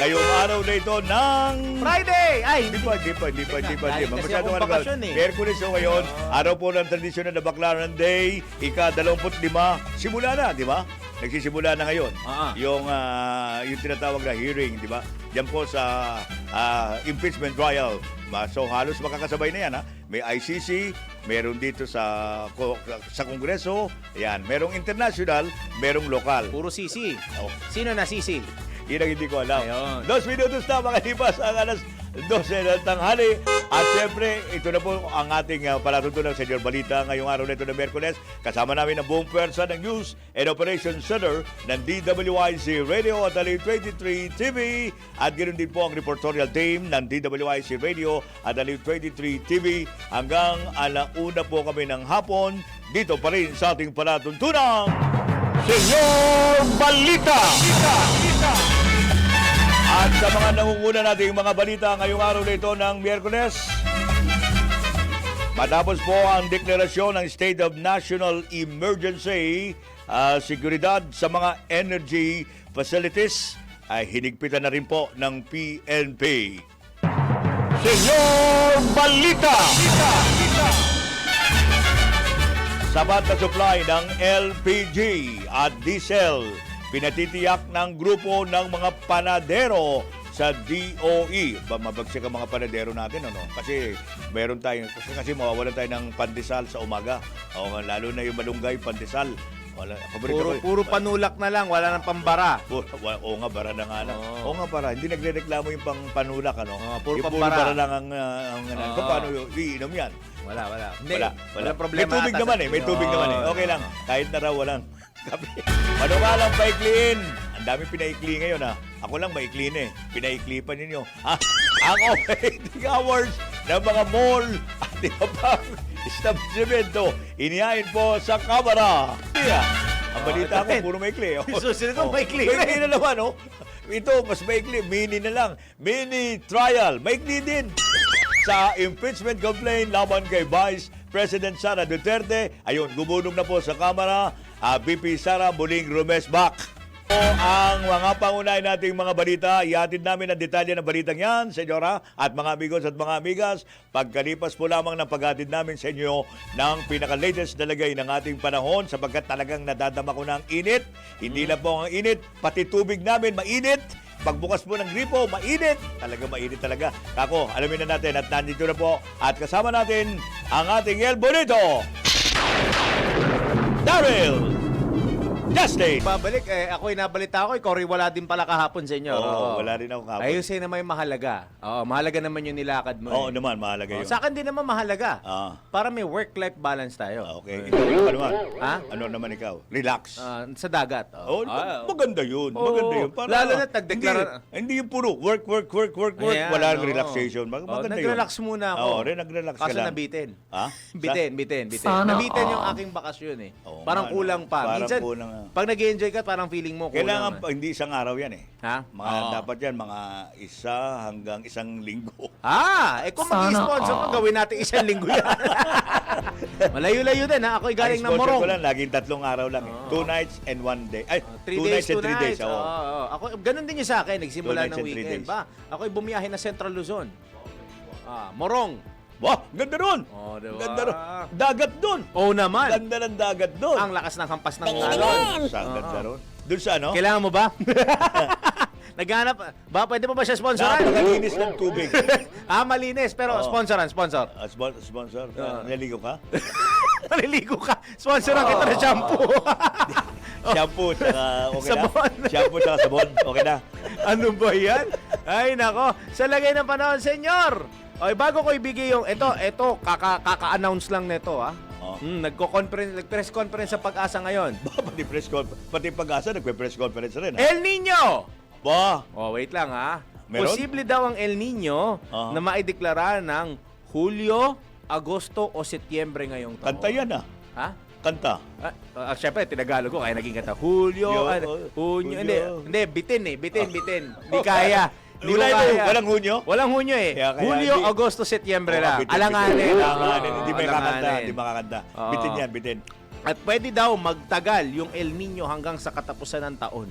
ngayong araw na ito ng... Friday! Ay, Hindi pa. Kasi Masyado akong bakasyon eh. Merkulis so ngayon, araw po ng tradisyonal na Baclaran Day, ika-25. Simula na, di ba? Nagsisimula na ngayon. Yung tinatawag na hearing, di ba? Diyan po sa impeachment trial. So halos makakasabay na yan, ha? May ICC, meron dito sa Kongreso, ayan, merong international, merong lokal. puro sisi. Oh. Sino na sisi? Yun ang hindi ko alam. Ayun. 2 minutos na makalipas ang alas 12 ng tanghali. At syempre, ito na po ang ating palatuntunan sa Senyor Balita ngayong araw na ito ng Miyerkules. Kasama namin ang buong pwersa ng News and Operations Center ng DWIC Radio at Aliw 23 TV. At ganoon din po ang reportorial team ng DWIC Radio at Aliw 23 TV. Hanggang alauna po kami ng hapon. Dito pa rin sa ating palatuntunan, Senyor Balita! At sa mga nangunguna nating mga balita ngayong araw na ito ng Miyerkules, matapos po ang deklarasyon ng State of National Emergency, seguridad sa mga energy facilities ay hinigpitan na rin po ng PNP. Senyor Balita! Sapat na supply ng LPG at diesel pinatitiyak ng grupo ng mga panadero sa DOE. Mabagsak ang mga panadero natin, ano? Kasi meron tayong, kasi mawawalan tayo ng pandesal sa umaga. O, lalo na yung malunggay pandesal. Wala, Puro panulak na lang, wala nang pambara. Oo nga, bara na nga lang. Oo nga, bara. Hindi nagrereklamo yung panulak, ano? Puro yung pambara. bara lang ang paano iinom yan? Wala. Hindi, Wala problema. May tubig ata naman sa- eh. May tubig naman eh. Okay lang. Kahit na raw walang kape. Ano nga lang paikliin? Ang dami pinaikli ngayon, ha. Ako lang maikli na eh. Pinaikli pa ninyo. Ang operating hours ng mga mall at iba pang establishmento inihain po sa kamera. Ang balita ko, puro maikli. Susunod ko, maikli. Maikli na naman, oh. Ito, mas maikli. Mini na lang. Mini trial. Maikli din. Sa impeachment complaint laban kay Vice President Sara Duterte. Ayun, gumulong na po sa Kamara. VP Sara muling rumesbak. O ang mga pangunay nating mga balita, ihatid namin ang detalye ng balitang yan, senyora, at mga amigos at mga amigas, pagkalipas po lamang ng paghatid namin sa inyo ng pinaka-latest na lagay ng ating panahon sapagkat talagang nadadama ko ng init. Hindi lang po ang init, pati tubig namin mainit. Pagbukas po ng gripo, mainit. Mainit talaga. Kako, alamin na natin at nandito na po at kasama natin ang ating El Bonito, Daryl Justin. Babalik, ako'y nabalita ko, ikaw rin wala din pala kahapon sa inyo. Oo, wala rin ako kahapon. Ayusin naman yung mahalaga. Mahalaga naman yung nilakad mo. Oo naman, mahalaga yun. Sa akin din naman mahalaga. Ah. Para may work-life balance tayo. Okay. Ikaw naman. Ha? Ano naman ikaw? Relax. Sa dagat. Maganda yun. Maganda yun. Lalo na't nagdeklara. Hindi yung puro work. Ayan, Walang relaxation. Maganda yun. Nag-relax muna ako. Oo, nag-relax ka Kaso lang. nabitin. Ha? Bitin. Sana Nabitin yung all. aking bakasyon eh. Oo Parang nga, kulang no? pa. Parang Minsan, kulang, pag nag-enjoy ka, parang feeling mo kulang. Kailangan hindi isang araw yan eh. Ha? Dapat yan, mga isa hanggang isang linggo. Kung Sana mag-sponsor ko, all. gawin natin isang linggo yan. Malayo-layo din ha. Ako'y galing ng Ang sponsor Morong. ko lang, laging 3 araw lang. 2 nights and 1 day. Ay, 2 nights and 3 days. Oo. Ako, ganun din yung sa akin. Nagsimula 2 nights ng and 3 weekend. days. Ako'y bumiyahe na Central Luzon. Morong. Wow, ganda ron. Diba? Ganda ron. Dagat doon. Naman. Ganda ng dagat doon. Ang lakas ng hampas ng alon. Sa ganda ron. Doon sa ano? Kailangan mo ba? Naghanap. Pwede pa ba siya sponsoran? Napakalinis ng tubig. Malinis. Pero sponsor. Sponsor? Naligo ka? Maliligo ka. Sponsoran kita ng shampoo. Shampoo, tsaka okay Sabon. na? Shampoo, tsaka sabon. Okay na? Ano ba yan? Ay, nako. Sa lagay ng panahon, senyor. Bago ko ibigay yung, ito, kaka-announce lang nito, ha? Nag-press conference sa Pag-asa ngayon. Pati press conference. Pati Pag-asa, nagpe-press conference rin. El Nino! Ba? Wait lang, ha? Meron? Posible daw ang El Nino na maideklara ng Hulyo, Agosto o Setyembre ngayong taon. Kanta yan ah. Ha? Kanta. Siyempre, tinagalog ko, kaya naging kanta. Hulyo, Hunyo, hindi, bitin. Hindi kaya. Hindi mo kaya. Walang Hunyo? Walang Hunyo eh. Kaya, Hulyo, Agosto, Setyembre lang. Bitin. Alanganin. Hindi may kakanta. Hindi makakanta. Oo. Bitin yan, bitin. At pwede daw magtagal yung El Nino hanggang sa katapusan ng taon.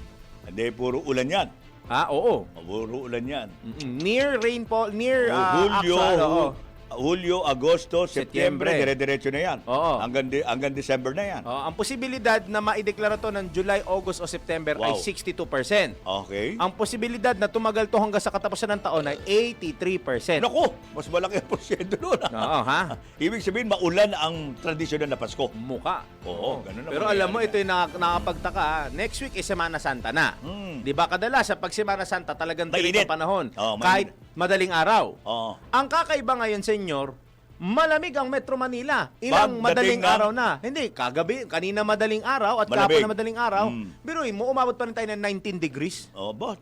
Hindi, puro ulan yan. Oo. Puro ulan yan. Near rainfall, near Hulyo, actual, oo. Hulyo, Agosto, Setyembre, Setyembre. dire-diretso na yan. Oo. Hanggang December na yan. Ang posibilidad na maideklara to ng July, August o September ay Wow. 62%. Okay. Ang posibilidad na tumagal to hanggang sa katapusan ng taon ay 83%. Naku, mas malaki ang porsyento doon. Oo, ha? Ibig sabihin, maulan ang tradisyonal na Pasko. Muka. Oo, ganun na Pero mangyayari alam mo, yan. ito yung nakakapagtaka. Next week is Semana Santa na. Hmm. Di ba kadalasan pag Semana Santa talagang Mainit. tirik ang panahon. Oo, kahit madaling araw. Oo. Ang kakaiba ngayon, senyor, malamig ang Metro Manila. Ilang Pagdating madaling ng- araw na. Hindi, kagabi, kanina madaling araw at Malamig. kahapon na madaling araw. Biruin mo, umabot pa rin tayo ng 19 degrees. Oh, ba?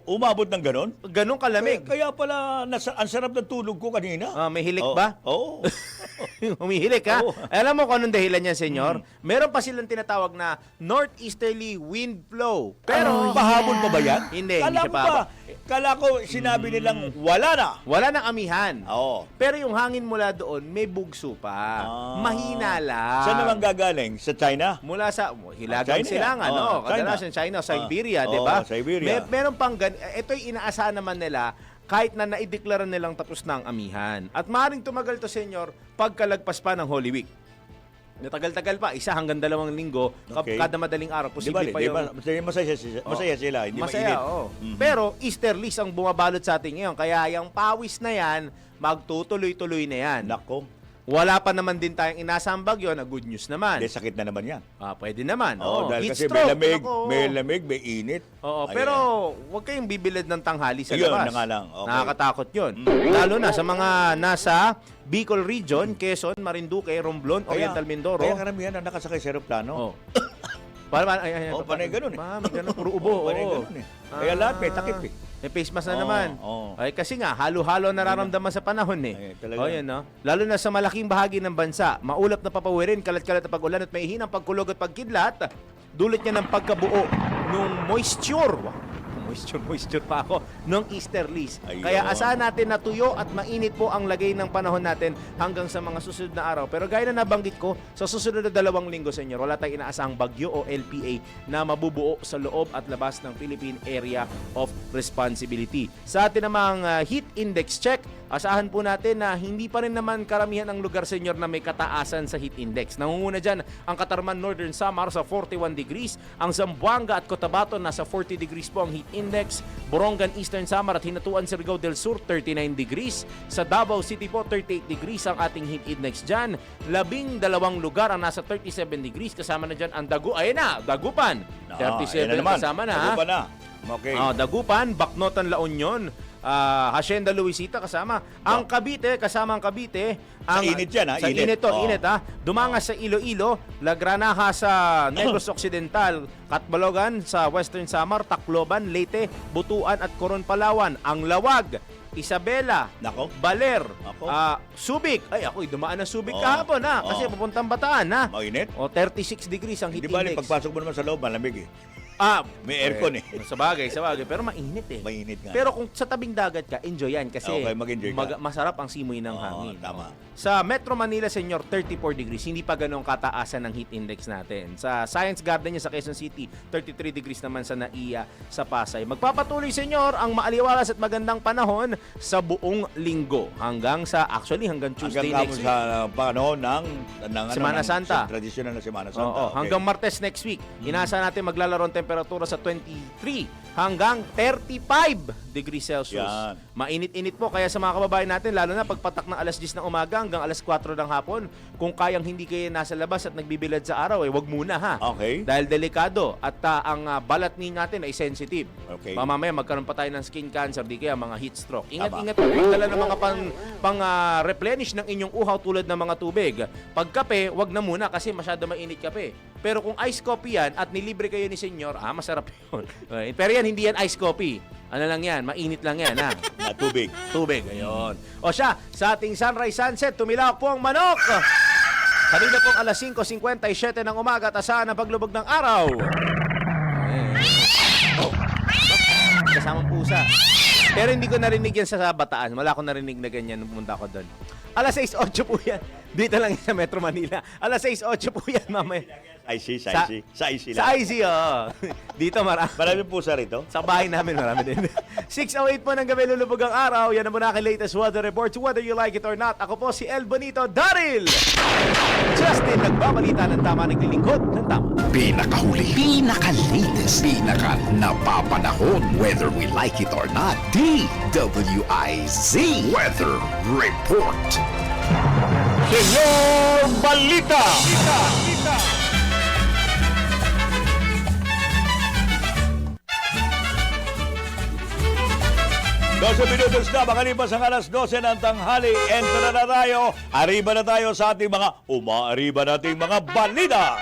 Umabot ng ganon? Ganong kalamig. Kaya pala, ang sarap ng tulog ko kanina. May hilik Oo. ba? Oo. Humihilik ha? Oo. Alam mo kung anong dahilan yan, senyor? Meron pa silang tinatawag na northeasterly wind flow. Pero, pahabol pa ba yan? Hindi, Kala hindi siya ko pahabol. Kala ko sinabi nilang wala na. wala nang amihan. Oo. Pero yung hangin mula doon, may bugso pa. Mahina lang. Saan naman gagaling? Sa China? Mula sa Hilagang China Silangan, yan. no? Oh, Kadalasan China, Siberia, Oh, 'di ba? Siberia. Meron pang ito'y inaasahan naman nila kahit na naideklara nilang tapos na ang amihan. At maaaring tumagal to, senyor, pagkalagpas pa ng Holy Week. Natagal-tagal pa, 1 hanggang 2 linggo, Okay. kada madaling araw, posible pa yung... Masaya sila, hindi Masaya, mainit. oo. Pero easterlies ang bumabalot sa atin ngayon. Kaya yung pawis na yan, magtutuloy-tuloy na yan. Nako, Wala pa naman din tayong inasang bagyo na good news naman. hindi sakit na naman yan. Pwede naman. Oo, dahil Heat kasi stroke, may nako. lamig, may init. Oo, Ayan. pero huwag kayong bibilad ng tanghali sa Ayun, labas. na nga lang. Okay. Nakakatakot yun. Lalo na sa mga nasa Bicol Region, Quezon, Marinduque, Romblon, Oriental Mindoro. Kaya karamihan ang nakasakay sa aeroplano. Oh. Para ay, Panay ganun eh. May ganun, puro ubo. Panay oo. ganun eh. Kaya lahat may takip eh. May face mask na Oo, naman. oo. Ay, kasi nga, halo-halo nararamdaman sa panahon eh. Ay, talaga. Yan, no? Lalo na sa malaking bahagi ng bansa, maulap na papawirin, kalat-kalat na pag-ulan at may hinang pagkulog at pagkidlat, dulot niya ng pagkabuo ng moisture. Wow. Moisture pa ako ng easterlies. Ayun. Kaya asahan natin na tuyo at mainit po ang lagay ng panahon natin hanggang sa mga susunod na araw. Pero gaya na nabanggit ko, sa susunod na 2 linggo, senyor, wala tayong inaasahang bagyo o LPA na mabubuo sa loob at labas ng Philippine Area of Responsibility. Sa atin namang heat index check, asahan po natin na hindi pa rin naman karamihan ang lugar, senyor, na may kataasan sa heat index. Nangunguna dyan ang Katarman Northern Samar sa 41 degrees, ang Zamboanga at Cotabato nasa 40 degrees po ang heat index, Borongan Eastern Samar at Hinatuan Surigao del Sur 39 degrees, sa Davao City po 38 degrees ang ating heat index dyan, 12 lugar ang nasa 37 degrees, kasama na dyan ang Dagupan, 37 ayan na naman. kasama na. Dagupan na. Okay. Dagupan, Bacnotan, La Union, Hacienda Luisita kasama. Ang Cavite, kasama ang Cavite. Sa init yan, ha? Sa Init. init to, Oo. init ha. Dumangas sa Iloilo, Lagranaha sa Negros Occidental, Catbalogan sa Western Samar, Tacloban, Leyte, Butuan at Coron, Palawan. Ang Lawag, Isabela, Nako. Baler, Ako. Subic. Ay, ako'y dumaan ng Subic Oo. kahapon ha. Kasi Oo. papuntang Bataan ha. Mainit. 36 degrees ang heat Di ba, index. pagpasok mo naman sa loob, malamig eh. May aircon eh. Sa bagay. Pero mainit eh. Mainit nga. Pero kung sa tabing dagat ka, enjoy yan kasi Okay, mag-enjoy ka. masarap ang simoy ng Oo, hangin. tama. Sa Metro Manila, senyor, 34 degrees. Hindi pa ganun kataasan ng heat index natin. Sa Science Garden niya sa Quezon City, 33 degrees naman sa Naiya sa Pasay. Magpapatuloy, senyor, ang maaliwalas at magandang panahon sa buong linggo. Hanggang Tuesday Hanggang next week. sa panahon ng Semana Santa. Tradisyonal na Semana Santa. Oo, Okay. hanggang Martes next week. Inaasahan natin maglalaro ang temperatura sa 23 hanggang 35 degrees Celsius. Yan. Mainit-init po kaya sa mga kababayan natin, lalo na pagpatak ng alas 10 ng umaga hanggang alas 4 ng hapon, kung kayang hindi kayo nasa labas at nagbibilad sa araw, wag muna ha. Okay. Dahil delikado at ang balat ni natin ay sensitive. Okay. Mamaya magkaroon pa tayo ng skin cancer, di kaya mga heat stroke. Tama. Ingat-ingat po, magdala ng mga replenish ng inyong uhaw tulad ng mga tubig. Pag kape, wag na muna kasi masyado mainit kape. Pero kung ice coffee yan at nilibre kayo ni senyor, masarap yun. Okay. Pero yan, hindi yan ice coffee. Ano lang yan, mainit lang yan ha. Tubig. Tubig, ayun. O siya, sa ating sunrise sunset, tumilawak po ang manok. Kanina pong alas 5:57 ng umaga at asahan ang paglubog ng araw. Kasamang pusa. Pero hindi ko narinig yan sa Bataan. Wala akong narinig na ganyan nung pumunta ako doon. Alas 6:08 po yan. Dito lang sa Metro Manila. Alas 6:08 po yan mamaya. IC, sa Sa- IC. Sa IC Sa lang. IC, oo. Dito marami. Maraming pusa rito. Sa bahay namin marami din. 6:08 po ng gabi, lulubog ang araw. Yan ang muna aking latest weather reports, whether you like it or not. Ako po si El Bonito Daryl. Justin, nagbabalita ng tama, naglilingkod ng tama. Pinakahuli, pinaka-latest, pinaka-napapanahon, whether we like it or not. DWIZ Weather Report. Senyor Balita! 12 minutos na, makalipas ang alas 12 ng tanghali. Enter na tayo. Arriba na tayo sa ating mga umaariba nating mga balita.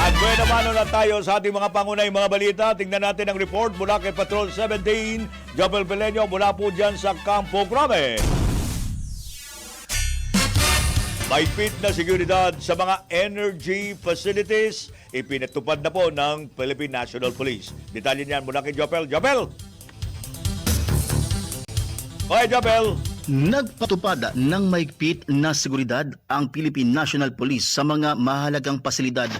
At buena mano na tayo sa ating mga pangunay mga balita. Tingnan natin ang report mula kay Patrol 17, Jopel Pelenyo, mula po dyan sa Campo Grame. Mahigpit na seguridad sa mga energy facilities, ipinatupad na po ng Philippine National Police. Detalye niyan mula kay Jopel. Jopel! Okay, Jopel! Nagpatupad ng mahigpit na seguridad ang Philippine National Police sa mga mahalagang pasilidad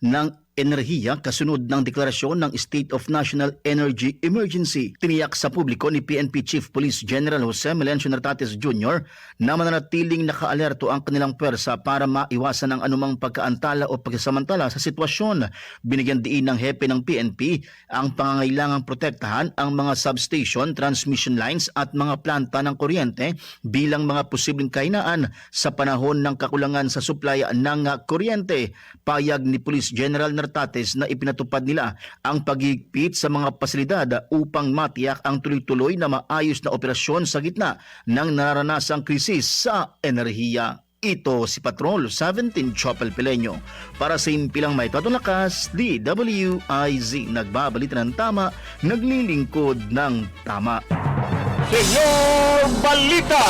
ng enerhiya kasunod ng deklarasyon ng State of National Energy Emergency. Tiniyak sa publiko ni PNP Chief Police General Jose Melencio Nartates Jr. na mananatiling nakaalerto ang kanilang pwersa para maiwasan ang anumang pagkaantala o pagkasamantala sa sitwasyon. Binigyan diin ng hepe ng PNP ang pangangailangang protektahan ang mga substation, transmission lines at mga planta ng kuryente bilang mga posibleng kahinaan sa panahon ng kakulangan sa supply ng kuryente. Payag ni Police General Nartates na ipinatupad nila ang paghigpit sa mga pasilidad upang matiyak ang tuloy-tuloy na maayos na operasyon sa gitna ng nararanasang krisis sa enerhiya. Ito si Patrol 17 Chopel Pelenyo. Para sa impilang may tatulakas, DWIZ nagbabalita ng tama, naglilingkod ng tama. Senyor Balita!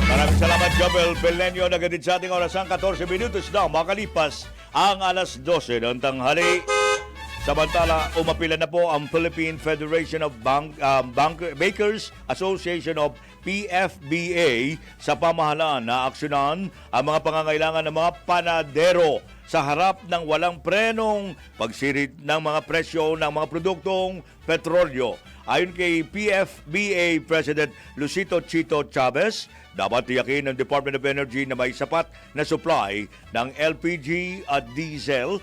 Maraming salamat, Jopel Pelenyo. Nagatid sa ating orasang 14 minutos na makalipas ang alas 12 ng tanghali. Samantala, umapila na po ang Philippine Federation of Bankers Association of PFBA sa pamahalaan na aksyonan ang mga pangangailangan ng mga panadero sa harap ng walang prenong pagsirit ng mga presyo ng mga produktong petrolyo. Ayon kay PFBA President Lucito Chito Chavez, dapat tiyakin ng Department of Energy na may sapat na supply ng LPG at diesel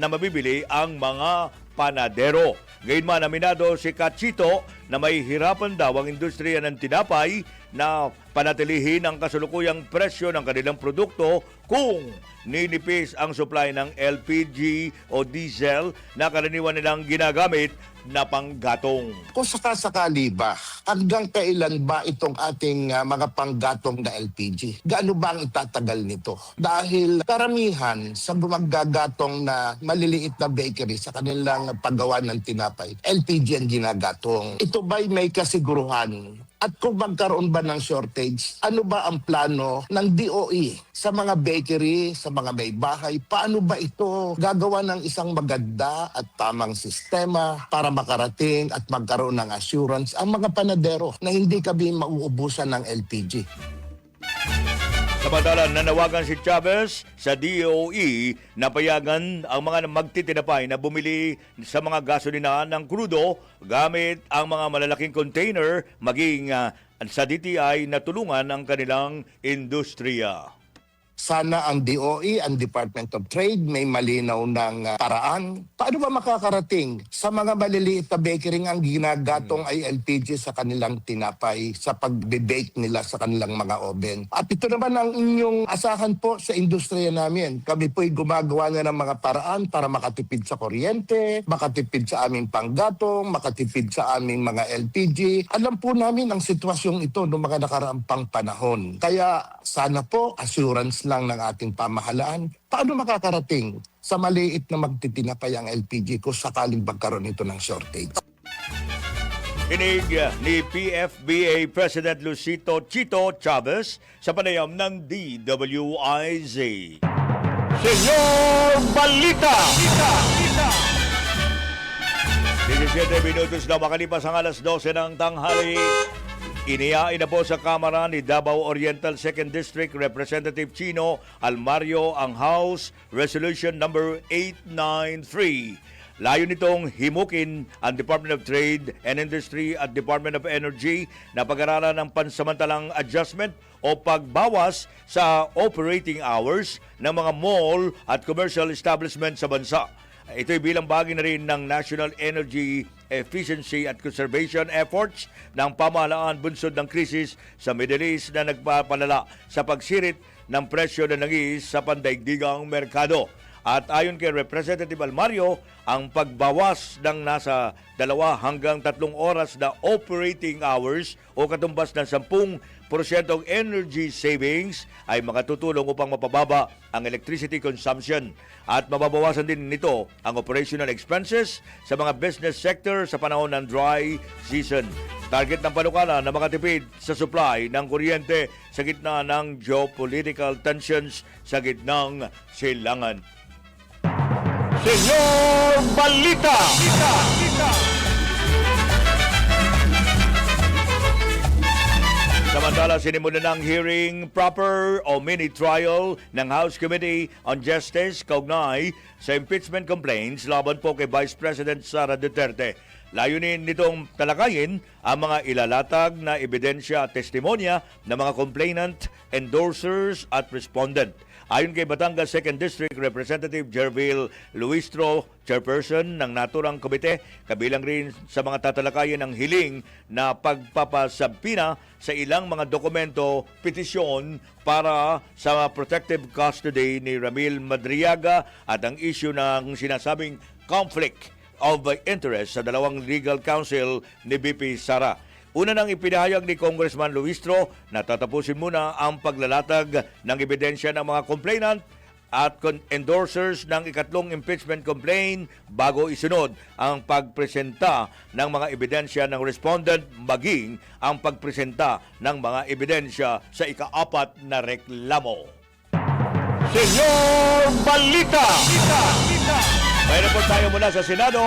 na mabibili ang mga panadero. Gayunman, aminado si Kachito na may hirapan daw ang industriya ng tinapay na panatilihin ang kasulukuyang presyo ng kanilang produkto kung ninipis ang supply ng LPG o diesel na karaniwan nilang ginagamit na panggatong. Kung sakasakali ba, hanggang kailan ba itong ating mga panggatong na LPG? Gaano ba ang itatagal nito? Dahil karamihan sa maggagatong na maliliit na bakery sa kanilang paggawa ng tinapay, LPG ang ginagatong. Ito ba'y may kasiguruhan? At kung magkaroon ba ng shortage, ano ba ang plano ng DOE sa mga bakery, sa mga may bahay? Paano ba ito gagawa ng isang maganda at tamang sistema para makarating at magkaroon ng assurance ang mga panadero na hindi kami mauubusan ng LPG? Samantala, nanawagan si Chavez sa DOE na payagan ang mga magtitinapay na bumili sa mga gasolinahan ng krudo gamit ang mga malalaking container maging sa DTI na tulungan ang kanilang industriya. Sana ang DOE, ang Department of Trade, may malinaw ng paraan. Paano ba makakarating sa mga maliliit na bakery ang ginagatong ay LPG sa kanilang tinapay, sa pag-bake nila sa kanilang mga oven? At ito naman ang inyong asahan po sa industriya namin. Kami po'y gumagawa na ng mga paraan para makatipid sa kuryente, makatipid sa aming panggatong, makatipid sa aming mga LPG. Alam po namin ang sitwasyong ito noong mga nakarampang panahon. Kaya sana po assurance lang ng ating pamahalaan. Paano makakarating sa maliit na magtitinapay ang LPG kung sakaling magkaroon ito ng shortage? Inig ni PFBA President Lucito Chito Chavez sa panayam ng DWIZ. Senyor Balita! 17 minutos na makalipas ang alas 12 ng tanghali. Inihain na po sa Kamara ni Davao Oriental 2nd District Representative Chino Almario ang House Resolution number 893. Layo nitong himukin ang Department of Trade and Industry at Department of Energy na pag-aralan ng pansamantalang adjustment o pagbawas sa operating hours ng mga mall at commercial establishment sa bansa. Ito'y bilang bahagi na rin ng National Energy Efficiency at Conservation efforts ng pamahalaan bunsod ng krisis sa Middle East na nagpapalala sa pagsirit ng presyo ng langis sa pandaigdigang merkado. At ayon kay Representative Almario, ang pagbawas ng nasa 2 hanggang 3 oras na operating hours o katumbas ng 10% energy savings ay makatutulong upang mapababa ang electricity consumption at mababawasan din nito ang operational expenses sa mga business sector sa panahon ng dry season. Target ng panukala na makatipid sa supply ng kuryente sa gitna ng geopolitical tensions sa gitnang silangan. Senyor Balita! Samantala, sinimulan ng hearing proper o mini trial ng House Committee on Justice kaugnay sa impeachment complaints laban po kay Vice President Sara Duterte. Layunin nitong talakayin ang mga ilalatag na ebidensya at testimonya ng mga complainant, endorsers at respondent. Ayon kay Batangas 2nd District Representative Jervil Luistro, chairperson ng naturang komite, kabilang rin sa mga tatalakayin ng hiling na pagpapasabpina sa ilang mga dokumento, petisyon para sa protective custody ni Ramil Madriaga at ang issue ng sinasabing conflict of interest sa dalawang legal counsel ni BP Sara. Una nang ipinahayag ni Congressman Luistro na tatapusin muna ang paglalatag ng ebidensya ng mga complainant at endorsers ng ikatlong impeachment complaint bago isunod ang pagpresenta ng mga ebidensya ng respondent maging ang pagpresenta ng mga ebidensya sa ika-4 na reklamo. Senyor Balita! May report tayo mula sa Senado.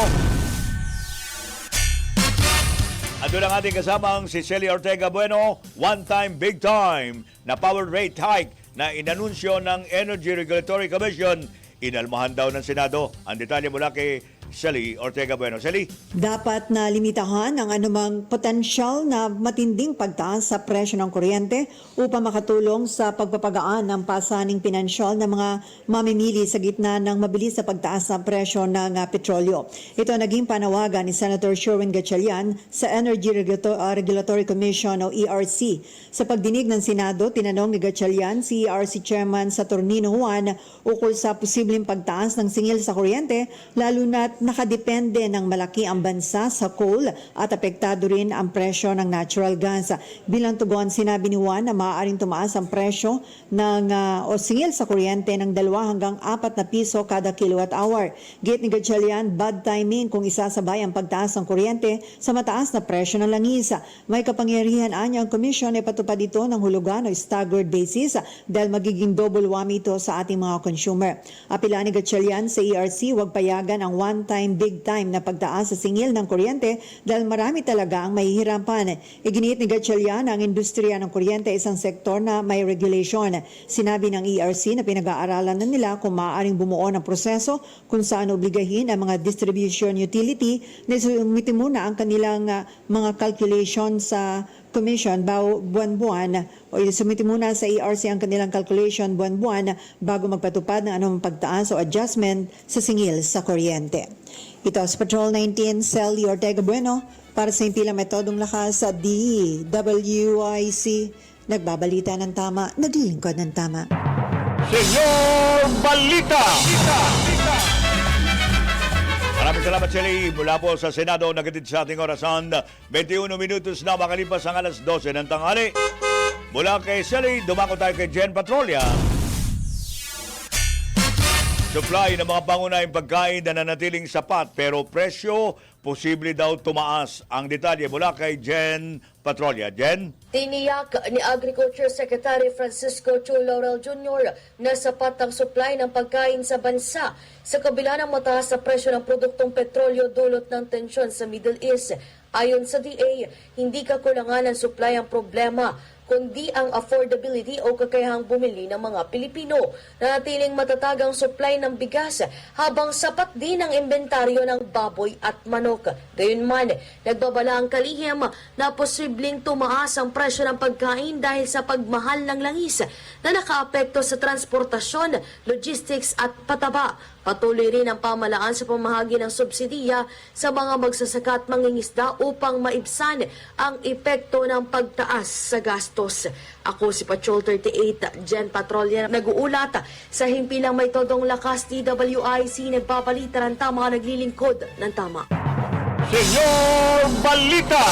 Ando ang ating kasamang si Celia Ortega Bueno, one-time, big-time na power rate hike na inanunsyo ng Energy Regulatory Commission. Inalmahan daw ng Senado. Ang detalye mula kay Celia Ortega Bueno. Celia? Dapat na limitahan ang anumang potensyal na matinding pagtaas sa presyo ng kuryente upang makatulong sa pagpapagaan ng pasaning pinansyal ng mga mamimili sa gitna ng mabilis na pagtaas ng presyo ng petrolyo. Ito naging panawagan ni Senator Sherwin Gatchalian sa Energy Regulatory Commission o ERC. Sa pagdinig ng Senado, tinanong ni Gatchalian si ERC Chairman Saturnino Juan ukol sa posibleng pagtaas ng singil sa kuryente, lalo na nakadepende ng malaki ang bansa sa coal at apektado rin ang presyo ng natural gas. Bilang tugon, sinabi ni Juan na maaaring tumaas ang presyo ng o singil sa kuryente ng 2 hanggang 4 na piso kada kilowatt hour. Gate ni Gatchalian, bad timing kung isasabay ang pagtaas ng kuryente sa mataas na presyo ng langis. May kapangyarihan anya ang komisyon ay patupad ito ng hulugan o staggered basis dahil magiging double whammy ito sa ating mga consumer. Apila ni Gatchalian sa ERC, huwag payagan ang one-time, big-time na pagtaas sa singil ng kuryente dahil marami talaga ang mahihirapan. Iginiit ni Gatchalian ang industriya ng kuryente isang sektor na may regulation. Sinabi ng ERC na pinag-aaralan na nila kung maaaring bumuo ng proseso kung saan obligahin ang mga distribution utility na sumiti muna ang kanilang mga calculation sa Commission buwan-buwan o sumiti muna sa ERC ang kanilang calculation buwan-buwan bago magpatupad ng anumang pagtaas o adjustment sa singil sa kuryente. Ito sa Patrol 19, Celia Ortega Bueno para sa impilang metodong lakas sa DWIC. Nagbabalita ng tama, naglilingkod ng tama. Senyor Balita! Maraming salamat, Celia. Mula po sa Senado, nagatid sa ating orasan. 21 minutos na makalipas ang alas 12 ng tanghali. Mula kay Celia, dumako tayo kay Jen Patrolia. Supply ng mga pangunahing pagkain na nanatiling sapat pero presyo posible daw tumaas. Ang detalye mula kay Jen Patrolia. Jen? Tiniyak ni Agriculture Secretary Francisco Chu Laurel Jr. na sapat ang supply ng pagkain sa bansa sa kabila ng mataas na presyo ng produktong petrolyo dulot ng tensyon sa Middle East. Ayon sa DA, hindi kakulangan ng supply ang problema, kundi ang affordability o kakayahang bumili ng mga Pilipino. Nanatiling matatag ang supply ng bigas habang sapat din ang inventaryo ng baboy at manok. Gayunman, nagbabala ang kalihim na posibleng tumaas ang presyo ng pagkain dahil sa pagmahal ng langis na nakaapekto sa transportasyon, logistics at pataba. Patuloy rin ang pamalaan sa pamahagi ng subsidiya sa mga magsasaka at mangingisda upang maibsan ang epekto ng pagtaas sa gastos. Ako si Patrol 38, Jen Patrolia, nag-uulat sa himpilang may todong lakas DWIC, nagbabalita ng tama, naglilingkod ng tama. Senyor Balita!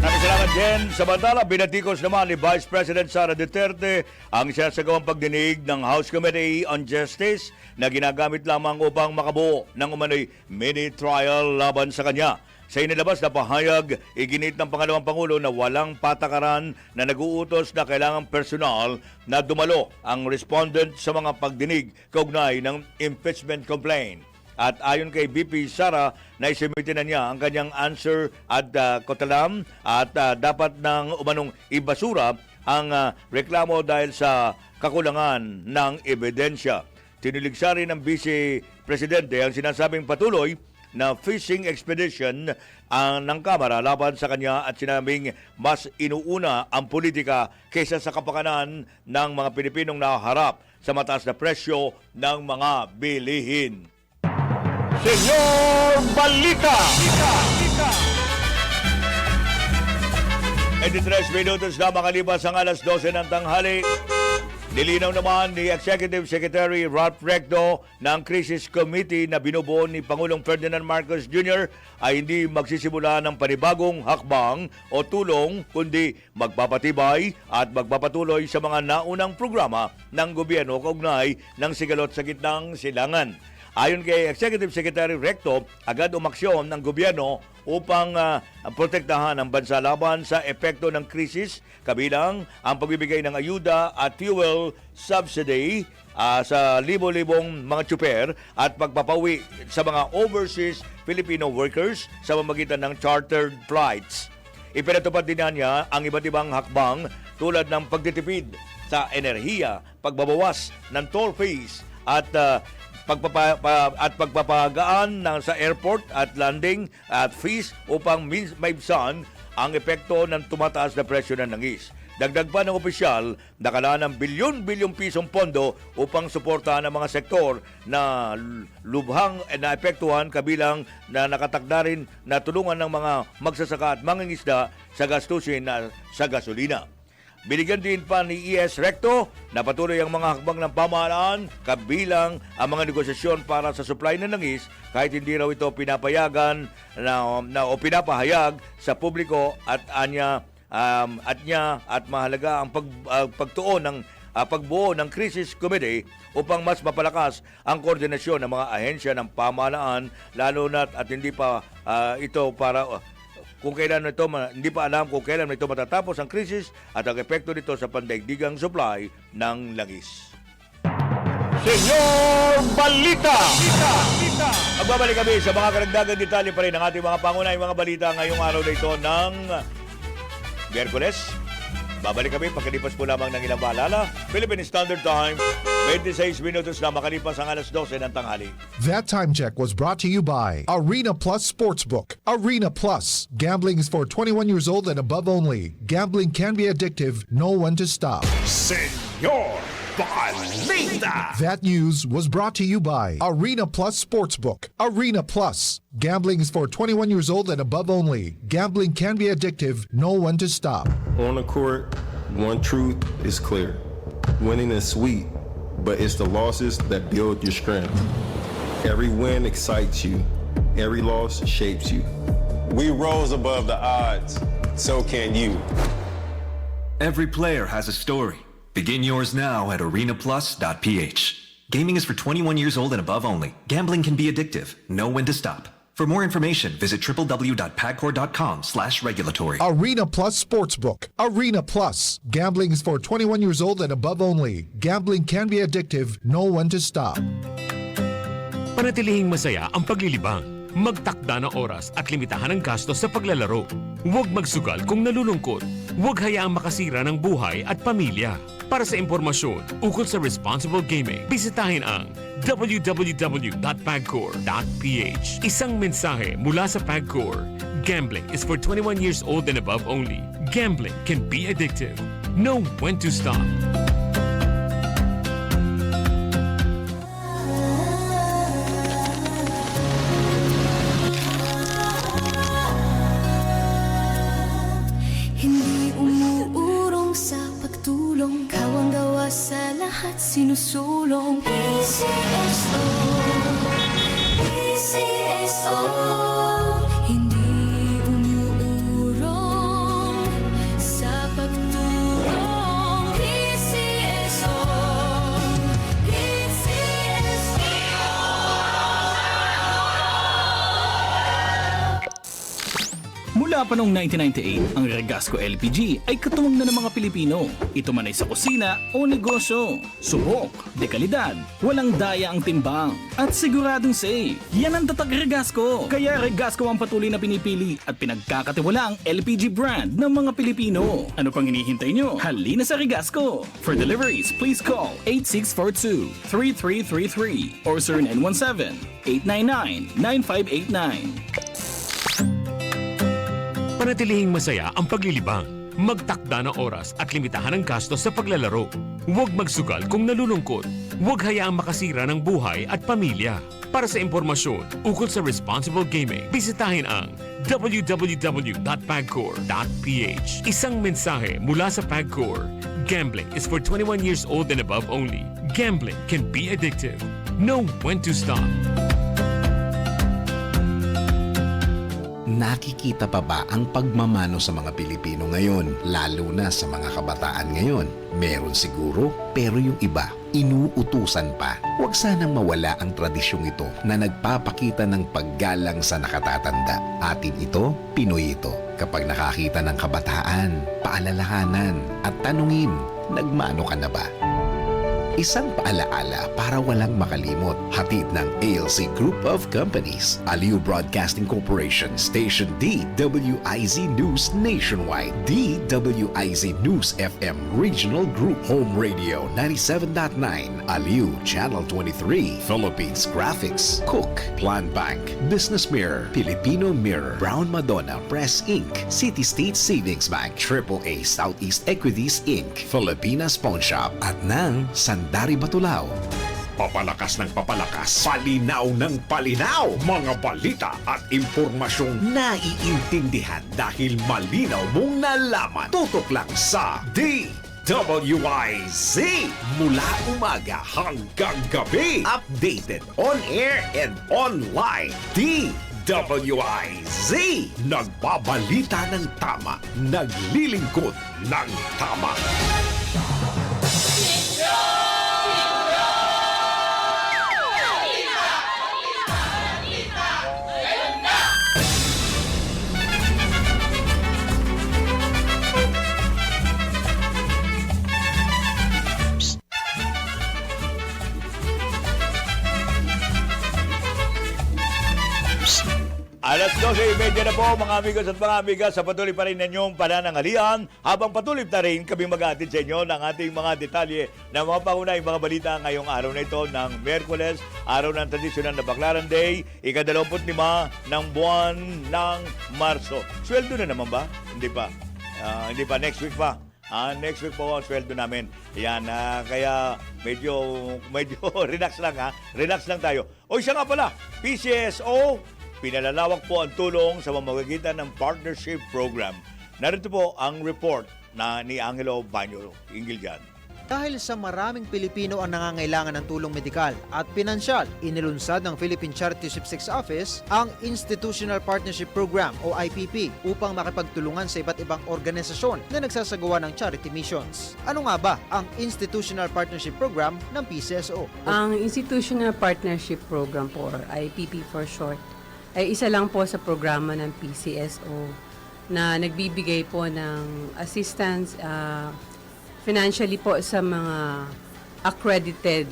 Salamat, Jen. Samantala, binatikos naman ni Vice President Sara Duterte ang sinasagawang pagdinig ng House Committee on Justice na ginagamit lamang upang makabuo ng umano'y mini-trial laban sa kanya. Sa inilabas na pahayag, iginit ng pangalawang Pangulo na walang patakaran na nag-uutos na kailangang personal na dumalo ang respondent sa mga pagdinig kaugnay ng impeachment complaint. At ayon kay VP Sara, naisumite na niya ang kanyang answer at kotalam at dapat nang umanong ibasura ang reklamo dahil sa kakulangan ng ebidensya. Tiniligsa rin ng Vice Presidente ang sinasabing patuloy na fishing expedition ng Kamara laban sa kanya at sinabing mas inuuna ang politika kaysa sa kapakanan ng mga Pilipinong naharap sa mataas na presyo ng mga bilihin. Senyor Balita! 23 minutos na makalipas ang alas 12 ng tanghali. Nilinaw naman ni Executive Secretary Ralph Recto na ang Crisis Committee na binubuo ni Pangulong Ferdinand Marcos Jr. ay hindi magsisimula ng panibagong hakbang o tulong, kundi magpapatibay at magpapatuloy sa mga naunang programa ng gobyerno kaugnay ng sigalot sa gitnang silangan. Ayon kay Executive Secretary Recto, agad umaksyon ng gobyerno upang protektahan ang bansa laban sa epekto ng krisis, kabilang ang pagbibigay ng ayuda at fuel subsidy sa libo-libong mga tsuper at pagpapawi sa mga overseas Filipino workers sa pamamagitan ng chartered flights. Ipinatupad din niya ang iba't ibang hakbang tulad ng pagtitipid sa enerhiya, pagbabawas ng toll fees at pagpapagaan sa airport at landing at fees upang maibsan ang epekto ng tumataas na presyo ng langis. Dagdag pa ng opisyal, nakalaan ng bilyon-bilyong pisong pondo upang suportahan ang mga sektor na lubhang naepektuhan, kabilang na nakatakda rin na tulungan ng mga magsasaka at mangingisda sa gastusin sa gasolina. Binigyan din pa ni ES Recto na patuloy ang mga hakbang ng pamahalaan kabilang ang mga negosasyon para sa supply ng langis kahit hindi raw ito pinapayagan o pinapahayag sa publiko at mahalaga ang pagtuon ng pagbuo ng Crisis Committee upang mas mapalakas ang koordinasyon ng mga ahensya ng pamahalaan, lalo na at hindi pa ito para kung kailan ito, hindi pa alam kung kailan ito matatapos ang krisis at ang epekto nito sa pandaigdigang supply ng langis. Senyor Balita! Magbabalik kami sa mga karagdagang detalye pa rin ng ating mga pangunahing mga balita ngayong araw na ito ng Miyerkules. Babalik kami pagkalipas po lamang ng ilang paalala. Philippine Standard Time, 26 minutos na makalipas ang alas 12 ng tanghali. That time check was brought to you by Arena Plus Sportsbook. Arena Plus. Gambling is for 21 years old and above only. Gambling can be addictive. Know when to stop. Senyor Balita! That news was brought to you by Arena Plus Sportsbook. Arena Plus. Gambling is for 21 years old and above only. Gambling can be addictive. Know when to stop. On the court, one truth is clear. Winning is sweet, but it's the losses that build your strength. Every win excites you. Every loss shapes you. We rose above the odds. So can you. Every player has a story. Begin yours now at arenaplus.ph. Gaming is for 21 years old and above only. Gambling can be addictive. Know when to stop. For more information, visit www.pagcor.com/regulatory. Arena Plus Sportsbook. Arena Plus. Gambling is for 21 years old and above only. Gambling can be addictive. Know when to stop. Panatilihing masaya ang paglilibang. Magtakda ng oras at limitahan ang gastos sa paglalaro. Huwag magsugal kung nalulungkot. Huwag hayaang makasira ng buhay at pamilya. Para sa impormasyon ukol sa responsible gaming, bisitahin ang www.pagcor.ph. Isang mensahe mula sa Pagcor. Gambling is for 21 years old and above only. Gambling can be addictive. Know when to stop. Hindi umuurong sa pagtulong, kawang gawa sa lahat sinusulong. PCSO, PCSO. Hindi umuurong sa pagtulong. PCSO, Mula pa noong 1998, ang Regasco LPG ay katuwang na ng mga Pilipino. Ito man ay sa kusina o negosyo. Subok, dekalidad, walang daya ang timbang, at siguradong safe. Yan ang tatak Regasco. Kaya Regasco ang patuloy na pinipili at pinagkakatiwala ang LPG brand ng mga Pilipino. Ano pang hinihintay nyo? Halina sa Regasco. For deliveries, please call 8642-3333 or 0917-899-9589. Panatilihing masaya ang paglilibang. Magtakda ng oras at limitahan ang gastos sa paglalaro. Huwag magsugal kung nalulungkot. Huwag hayaang makasira ng buhay at pamilya. Para sa impormasyon ukol sa responsible gaming, bisitahin ang www.pagcor.ph. Isang mensahe mula sa Pagcor. Gambling is for 21 years old and above only. Gambling can be addictive. Know when to stop. Nakikita pa ba ang pagmamano sa mga Pilipino ngayon, lalo na sa mga kabataan ngayon? Meron siguro, pero yung iba, inuutusan pa. Huwag sanang mawala ang tradisyong ito na nagpapakita ng paggalang sa nakatatanda. Atin ito, Pinoy ito. Kapag nakakita ng kabataan, paalalahanan at tanungin, nagmano ka na ba? Isang paalaala para walang makalimot. Hatid ng ALC Group of Companies, Aliw Broadcasting Corporation, Station DWIZ News Nationwide, DWIZ News FM Regional Group, Home Radio 97.9, Aliw Channel 23, Philippines Graphics, Cook, Plan Bank, Business Mirror, Filipino Mirror, Brown Madonna Press Inc., City State Savings Bank, AAA Southeast Equities Inc., Filipinas Pawn Shop, at ng Sandari Batulao. Papalakas ng papalakas, palinaw ng palinaw, mga balita at impormasyong naiintindihan dahil malinaw mong nalaman. Tutok lang sa DWIZ mula umaga hanggang gabi. Updated on air and online. DWIZ, nagbabalita ng tama, naglilingkod ng tama. Alas 12:30 na po mga amigos at mga amigas, sa patuloy pa rin ninyong pananangalian habang patuloy pa rin kami mag-aatid sa inyo ng ating mga detalye ng mga pangunahing mga balita ngayong araw na ito ng Miyerkules, araw ng tradisyonal na Baclaran Day, ika-25 ng buwan ng Marso. Sweldo na naman ba? Hindi pa. Hindi pa, next week pa. Next week po ang sweldo namin. Yan, kaya medyo relax lang ha. Relax lang tayo. O siya nga pala, PCSO, pinalalawak po ang tulong sa pamamagitan ng partnership program. Narito po ang report ni Angelo Banyo. Ingil dyan. Dahil sa maraming Pilipino ang nangangailangan ng tulong medikal at pinansyal, inilunsad ng Philippine Charity Six Office ang Institutional Partnership Program o IPP upang makipagtulungan sa iba't ibang organisasyon na nagsasagawa ng charity missions. Ano nga ba ang Institutional Partnership Program ng PCSO? Ang Institutional Partnership Program po, or IPP for short, ay isa lang po sa programa ng PCSO na nagbibigay po ng assistance financially po sa mga accredited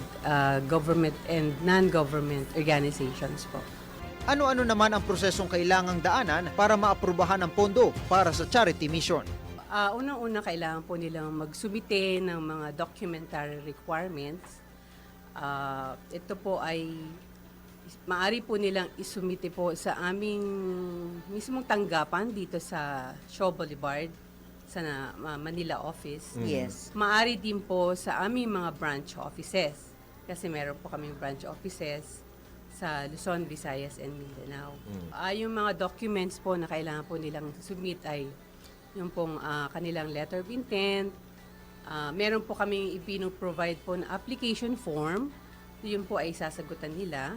government and non-government organizations po. Ano-ano naman ang prosesong kailangang daanan para maaprubahan ang pondo para sa charity mission? Unang-una, kailangan po nilang magsumite ng mga documentary requirements. Ito po ay maaari po nilang isumite po sa aming mismong tanggapan dito sa Shaw Boulevard sa Manila office. Yes. Maaari din po sa aming mga branch offices kasi meron po kaming branch offices sa Luzon, Visayas, and Mindanao. Yung mga documents po na kailangan po nilang submit ay yung pong kanilang letter of intent. Meron po kaming ipino-provide po na application form. Yun po ay sasagutan nila.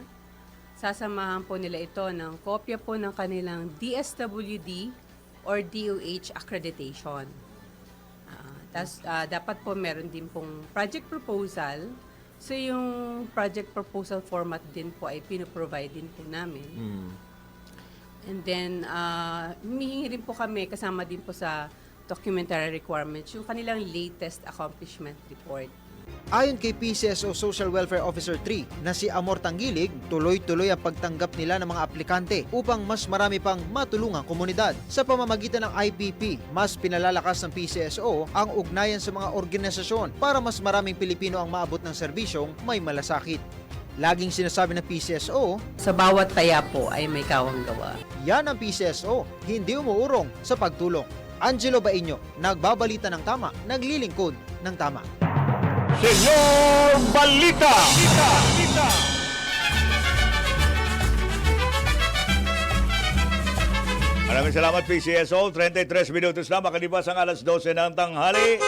Sasamahan po nila ito ng kopya po ng kanilang DSWD or DOH accreditation. Dapat po meron din pong project proposal. So yung project proposal format din po ay pinoprovide din po namin. And then, humihingi rin po kami, kasama din po sa documentary requirements, yung kanilang latest accomplishment report. Ayon kay PCSO Social Welfare Officer 3 na si Amor Tanggilig, tuloy-tuloy ang pagtanggap nila ng mga aplikante upang mas marami pang matulungang komunidad. Sa pamamagitan ng IPP, mas pinalalakas ng PCSO ang ugnayan sa mga organisasyon para mas maraming Pilipino ang maabot ng serbisyong may malasakit. Laging sinasabi ng PCSO, sa bawat taya po ay may kawang gawa. Yan ang PCSO, hindi umuurong sa pagtulong. Angelo Bainyo, nagbabalita ng tama, naglilingkod ng tama. Senyor Balita! Maraming salamat, PCSO. 33 minutos na, makalipas ang alas 12 ng tanghali.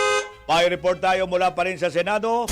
Pa-report tayo mula pa rin sa Senado.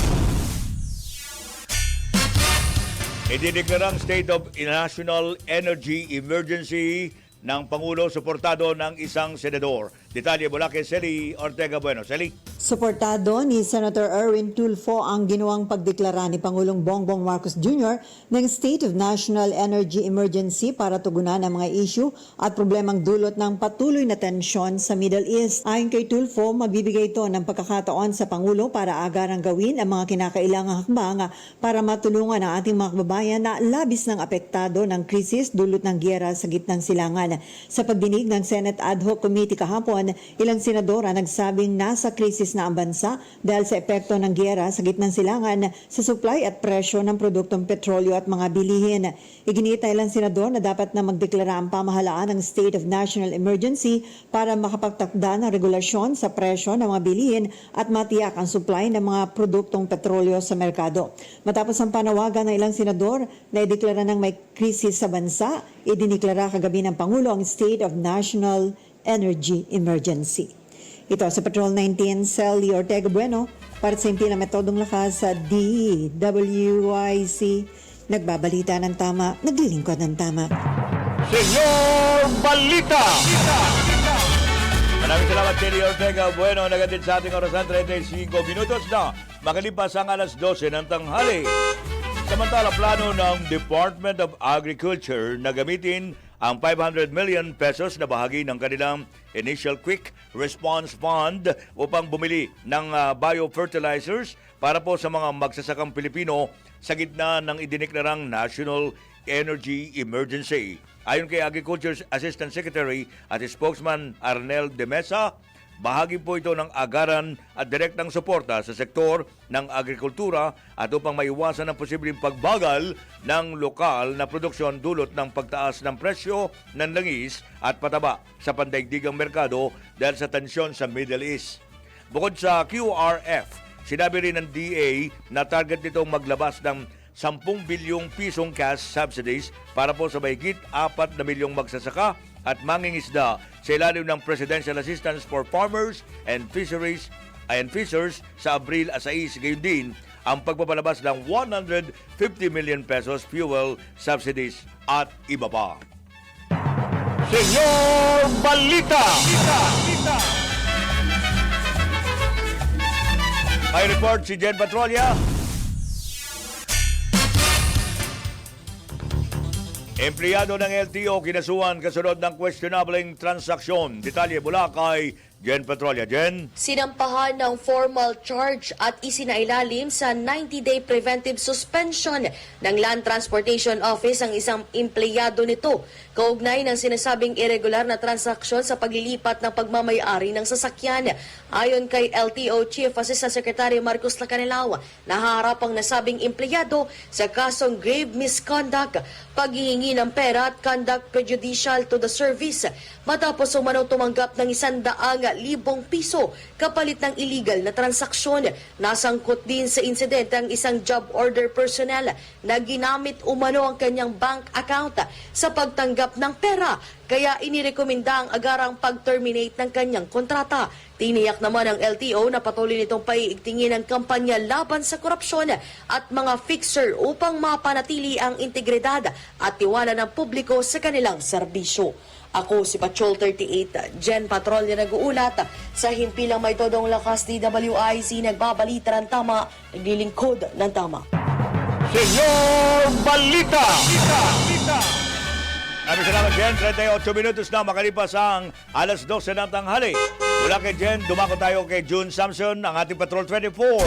Idineklarang State of National Energy Emergency ng Pangulo, suportado ng isang senador. Detalye mula kay Celi Ortega Bueno. Celi? Suportado ni Senator Erwin Tulfo ang ginawang pagdeklara ni Pangulong Bongbong Marcos Jr. ng State of National Energy Emergency para tugunan ang mga issue at problemang dulot ng patuloy na tensyon sa Middle East. Ayon kay Tulfo, magbibigay ito ng pagkakataon sa Pangulo para agarang gawin ang mga kinakailangang hakbang para matulungan ang ating mga kababayan na labis ng apektado ng krisis dulot ng giyera sa gitnang silangan. Sa pagdinig ng Senate Ad Hoc Committee kahapon, ilang senadora nagsabing nasa krisis na ang bansa dahil sa epekto ng giyera sa gitnang silangan sa supply at presyo ng produktong petrolyo at mga bilihin. Iginita ilang senador na dapat na magdeklara ang pamahalaan ng State of National Emergency para makapagtakda ng regulasyon sa presyo ng mga bilihin at matiyak ang supply ng mga produktong petrolyo sa merkado. Matapos ang panawagan ng ilang senador na ideklara ng may krisis sa bansa, idiniklara kagabi ng Pangulo ang State of National Energy Emergency. Ito sa Patrol 19, Celi Ortega Bueno, para sa impila metodong lakas sa DWIC. Nagbabalita ng tama, naglilingkod ng tama. Senyor Balita! Maraming salamat, Celi Ortega Bueno. Nagatid sa ating orasan, 35 minutos na. Makalipas ang alas 12 ng tanghali. Samantala, plano ng Department of Agriculture na gamitin ang 500 million pesos na bahagi ng kanilang Initial Quick Response Fund upang bumili ng biofertilizers para po sa mga magsasakang Pilipino sa gitna ng idineklarang National Energy Emergency. Ayon kay Agriculture Assistant Secretary at spokesman Arnel de Mesa, bahagi po ito ng agaran at direktang suporta sa sektor ng agrikultura at upang maiwasan ang posibleng pagbagal ng lokal na produksyon dulot ng pagtaas ng presyo ng langis at pataba sa pandaigdigang merkado dahil sa tensyon sa Middle East. Bukod sa QRF, sinabi rin ng DA na target nitong maglabas ng 10 bilyong pisong cash subsidies para po sa mahigit 4 na milyong magsasaka at mangingisda sa ilalim ng Presidential Assistance for Farmers and Fisheries and Fishers sa Abril 6. Gayon din ang pagpapalabas ng 150 million pesos fuel subsidies at iba pa. Senyor Balita! May report si Jen Patrolia. Empleyado ng LTO kinasuhan kasunod ng questionable transaksyon. Detalye mula kay Jen Patrolia. Jen? Sinampahan ng formal charge at isinailalim sa 90-day preventive suspension ng Land Transportation Office ang isang empleyado nito kaugnay ng sinasabing irregular na transaksyon sa paglilipat ng pagmamay-ari ng sasakyan. Ayon kay LTO Chief Assistant Secretary Marcos Lacanelao, nahaharap ang nasabing empleyado sa kasong grave misconduct, paghihingi ng pera at conduct prejudicial to the service matapos umano tumanggap ng 100,000 piso kapalit ng illegal na transaksyon. Nasangkot din sa insidente ang isang job order personnel na ginamit umano ang kanyang bank account sa pagtanggap ng pera, kaya inirekomenda ang agarang pag-terminate ng kanyang kontrata. Tiniyak naman ng LTO na patuloy nitong paiigtingin ang kampanya laban sa korupsyon at mga fixer upang mapanatili ang integridad at tiwala ng publiko sa kanilang serbisyo. Ako si Patrol 38, Jen Patrolya nag-uulat sa himpilang may todong lakas DWIZ, nagbabalita ng tama, naglilingkod ng tama. Senyor Balita! Maraming salamat, Jen. 38 minutos na makalipas ang alas 12 ng tanghali. Mula kay Jen, dumako tayo kay June Samson, ang ating Patrol 24.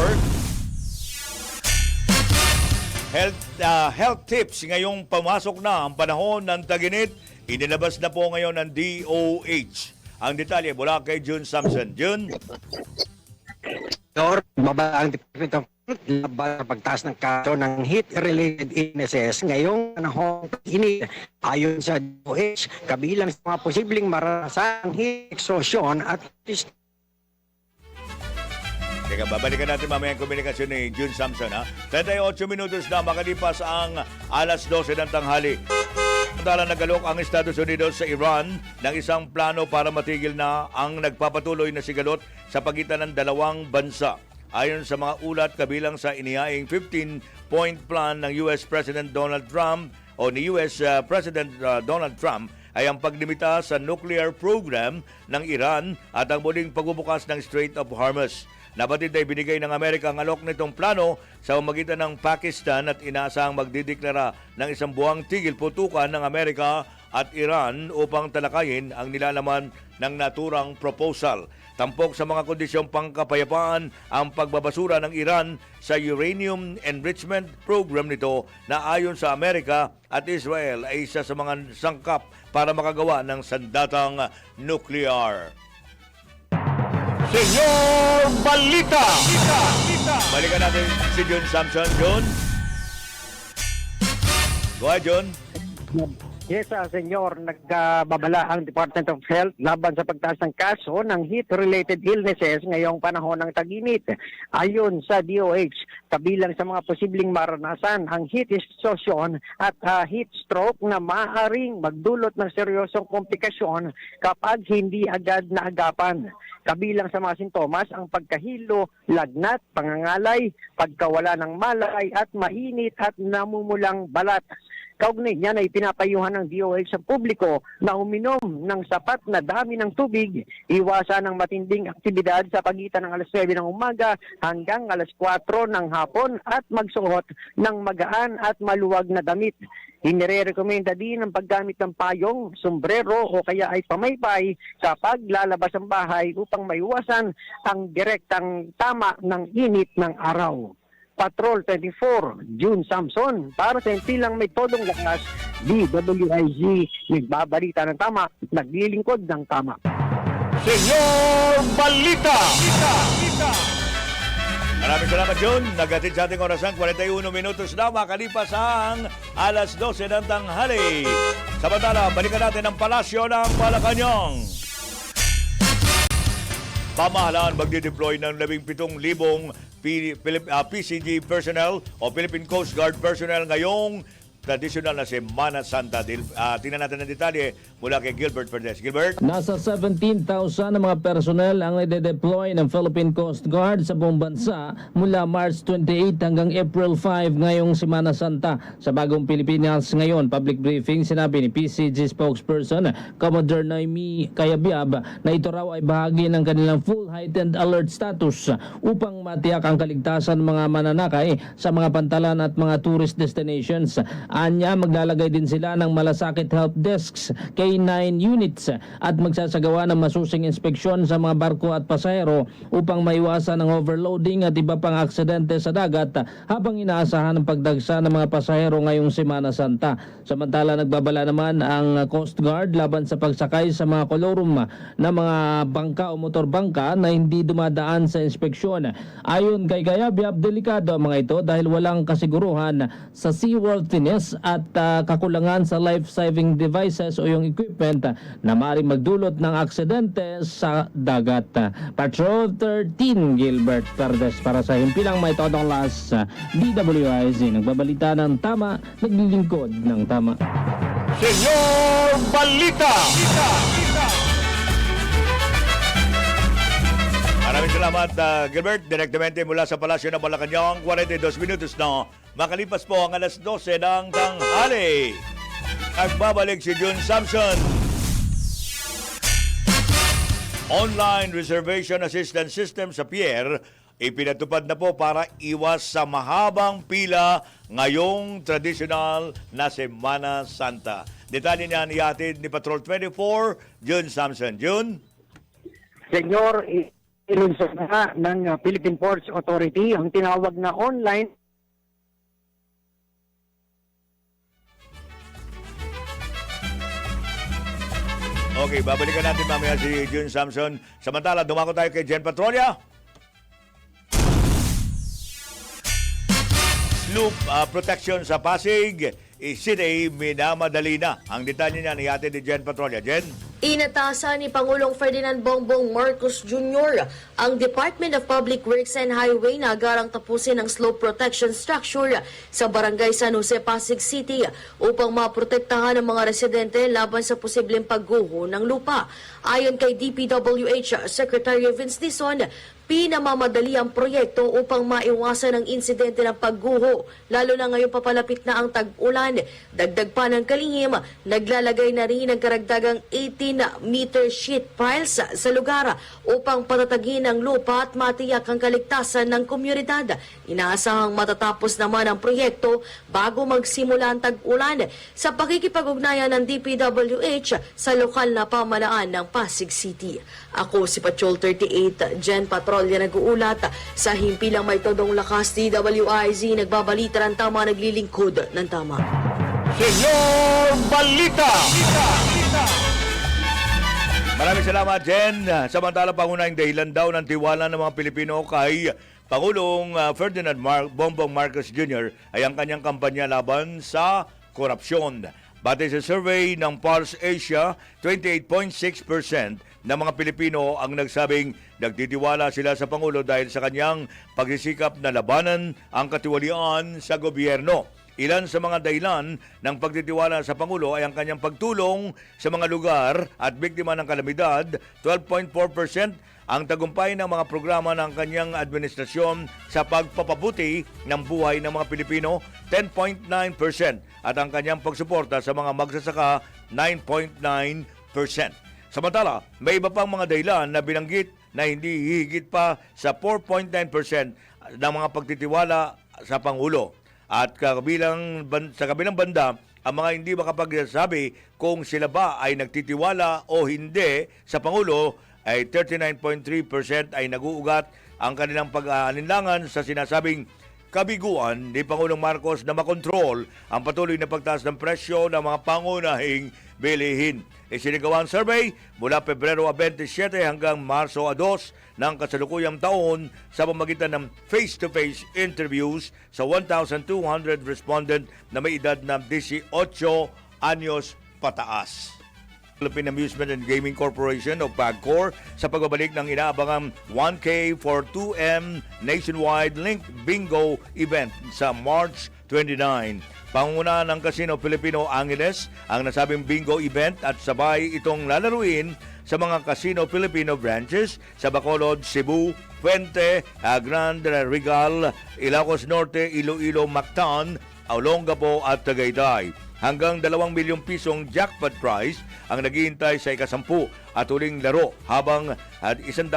Health tips ngayong pumasok na ang panahon ng tag-init. Inilabas na po ngayon ng DOH. Ang detalye mula kay June Samson. June? Baba ang Department of Health laban sa pagtaas ng kaso ng heat-related illnesses ngayong panahon init. Ayon sa DOH, kabilang sa mga posibleng maranasan heat exhaustion at Teka, babalikan natin mamaya ang komunikasyon ni June Samson. 38 minutos na makalipas ang alas 12 ng tanghali. Samantala nagalok ang Estados Unidos sa Iran ng isang plano para matigil na ang nagpapatuloy na sigalot sa pagitan ng dalawang bansa. Ayon sa mga ulat, kabilang sa inihaing 15-point plan ng US President Donald Trump o ni US President Donald Trump ay ang paglimita sa nuclear program ng Iran at ang muling pagbubukas ng Strait of Hormuz. Nabatid ay binigay ng Amerika ang alok nitong plano sa pamamagitan ng Pakistan at inaasahang magdideklara ng isang buwang tigil putukan ng Amerika at Iran upang talakayin ang nilalaman ng naturang proposal. Tampok sa mga kondisyong pangkapayapaan ang pagbabasura ng Iran sa uranium enrichment program nito na ayon sa Amerika at Israel ay isa sa mga sangkap para makagawa ng sandatang nuklear. Senyor Balita! Balikan natin si John Samson. John? Go ahead, John. Yes, senyor, nagbabala ang Department of Health laban sa pagtaas ng kaso ng heat-related illnesses ngayong panahon ng tag-init. Ayon sa DOH, kabilang sa mga posibleng maranasan ang heat exhaustion at heat stroke na maaaring magdulot ng seryosong komplikasyon kapag hindi agad naagapan. Kabilang sa mga sintomas ang pagkahilo, lagnat, pangangalay, pagkawala ng malay at mainit at namumulang balat. Kaugnay niyan ay pinapayuhan ng DOH sa publiko na uminom ng sapat na dami ng tubig, iwasan ng matinding aktibidad sa pagitan ng alas 9 ng umaga hanggang alas 4 ng hapon at magsuot ng magaan at maluwag na damit. Inirekomenda din ang paggamit ng payong, sombrero o kaya ay pamaypay sa paglalabas ng bahay upang maiwasan ang direktang tama ng init ng araw. Patrol 24, June Samson, para sa impilang may todong lakas, DWIZ, nagbabalita ng tama, naglilingkod ng tama. Senyor Balita! Maraming salamat, John. Nagatid sa ating orasan, 41 minutos na makalipas ang alas 12 ng tanghali. Samantala, balikan natin ang palasyo ng Malacanang. Pamahalaan magdideploy ng 17,000 PCG personnel o Philippine Coast Guard personnel ngayong tradisyonal na Semana Santa. Tingnan natin ang detalye mula kay Gilbert Perdes. Gilbert? Nasa 17,000 na mga personnel ang ide-deploy ng Philippine Coast Guard sa buong bansa mula March 28 hanggang April 5 ngayong Semana Santa. Sa bagong Pilipinas ngayon, public briefing, sinabi ni PCG spokesperson Commodore Noemi Cayabyab na ito raw ay bahagi ng kanilang full heightened alert status upang matiyak ang kaligtasan ng mga mananakay sa mga pantalan at mga tourist destinations. Anya, maglalagay din sila ng malasakit help desks, K9 units at magsasagawa ng masusing inspeksyon sa mga barko at pasahero upang maiwasan ang overloading at iba pang aksidente sa dagat habang inaasahan ang pagdagsa ng mga pasahero ngayong Semana Santa. Samantala, nagbabala naman ang Coast Guard laban sa pagsakay sa mga kolorum na mga bangka o motorbangka na hindi dumadaan sa inspeksyon. Ayon kay Cayabyab, delikado ang mga ito dahil walang kasiguruhan sa seaworthiness at kakulangan sa life-saving devices o yung equipment na maaaring magdulot ng aksidente sa dagat. Patrol 13, Gilbert Perdes para sa himpilang may todong las DWIZ. Nagbabalita ng tama, naglilingkod ng tama. Senyor Balita! Maraming salamat, Gilbert. Direktamente mula sa Palasyo ng Malacanang, 42 minutos na makalipas po ang alas 12 ng tanghali. Nagbabalik si June Samson. Online Reservation Assistance System sa Pierre ipinatupad na po para iwas sa mahabang pila ngayong traditional na Semana Santa. Detalye niyan ihatid ni Patrol 24, June Samson. June? Senyor, ilunsad na ng Philippine Ports Authority ang tinawag na online Okay, babalikan natin mamaya si June Samson. Samantala, dumako tayo kay Jen Patrolya. Sloop protection sa Pasig City, minamadali na. Ang detalye niya ihatid ni Jen Patrolya. Jen? Inatasan ni Pangulong Ferdinand Bongbong Marcos Jr. ang Department of Public Works and Highway na agarang tapusin ang slope protection structure sa Barangay San Jose, Pasig City upang maprotektahan ang mga residente laban sa posibleng pagguho ng lupa. Ayon kay DPWH Secretary Vince Dizon, pinamamadali ang proyekto upang maiwasan ang insidente ng pagguho, lalo na ngayong papalapit na ang tag-ulan. Dagdag pa ng kalihim, naglalagay na rin ng karagdagang 18-meter sheet piles sa lugar upang patatagin ang lupa at matiyak ang kaligtasan ng komunidad. Inaasahang matatapos naman ang proyekto bago magsimula ang tag-ulan sa pakikipag-ugnayan ng DPWH sa lokal na pamalaan ng Pasig City. Ako si Patrol 38, Jen Patrolya nag-uulat sa himpilang may todong lakas. DWIZ nagbabalita ng tama, naglilingkod ng tama. Senyor Balita! Maraming salamat, Jen. Samantala, pangunahing dahilan daw ng tiwala ng mga Pilipino kay Pangulong Ferdinand Bongbong Marcos Jr. ay ang kanyang kampanya laban sa korupsyon. Batay sa survey ng Pulse Asia, 28.6% ng mga Pilipino ang nagsabing nagtitiwala sila sa Pangulo dahil sa kanyang pagsisikap na labanan ang katiwalian sa gobyerno. Ilan sa mga dahilan ng pagtitiwala sa Pangulo ay ang kanyang pagtulong sa mga lugar at biktima ng kalamidad, 12.4%, ang tagumpay ng mga programa ng kanyang administrasyon sa pagpapabuti ng buhay ng mga Pilipino, 10.9%, at ang kanyang pagsuporta sa mga magsasaka, 9.9%. Samantala, may iba pang mga dahilan na binanggit na hindi hihigit pa sa 4.9% ng mga pagtitiwala sa Pangulo. At sa kabilang banda, ang mga hindi makapagsasabi kung sila ba ay nagtitiwala o hindi sa Pangulo ay 39.3% ay naguugat ang kanilang pag-aalinlangan sa sinasabing kabiguan ni Pangulong Marcos na makontrol ang patuloy na pagtaas ng presyo ng mga pangunahing bilihin. Isinagawa ang survey mula Pebrero 27 hanggang Marso 2 ng kasalukuyang taon sa pamamagitan ng face-to-face interviews sa 1,200 respondent na may edad na 18 anyos pataas. Philippine Amusement and Gaming Corporation o PAGCOR sa pagbabalik ng inaabangang 1K for 2M nationwide Link Bingo event sa March 29. Panguna ng Casino Filipino Angeles ang nasabing bingo event at sabay itong lalaruin sa mga Casino Filipino branches sa Bacolod, Cebu, Puente, Grand Regal, Ilocos Norte, Iloilo, Mactan, Olongapo at Tagaytay. Hanggang 2 milyong pisong jackpot prize ang naghihintay sa ika-10 at huling laro habang at 100,000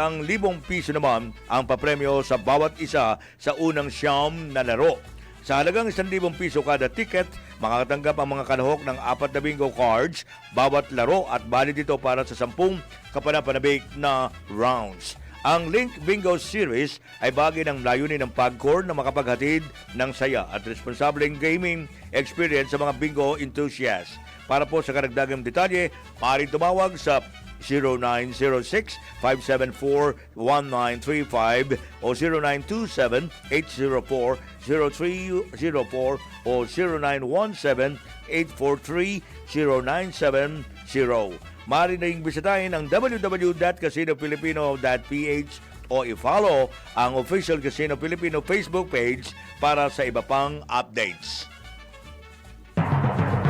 piso naman ang papremyo sa bawat isa sa unang 9 na laro. Sa halagang 1,000 piso kada ticket, makakatanggap ang mga kalahok ng 4 na bingo cards bawat laro at valid ito para sa 10 kapanapanabik na rounds. Ang Link Bingo Series ay bagay ng layunin ng PAGCOR na makapaghatid ng saya at responsableng gaming experience sa mga bingo enthusiasts. Para po sa karagdagang detalye, maaaring tumawag sa 0906-574-1935 o 0927-804-0304 o 0917-843-0970. Maaari na ring bisitahin ang www.casinofilipino.ph o i-follow ang official Casino Filipino Facebook page para sa iba pang updates.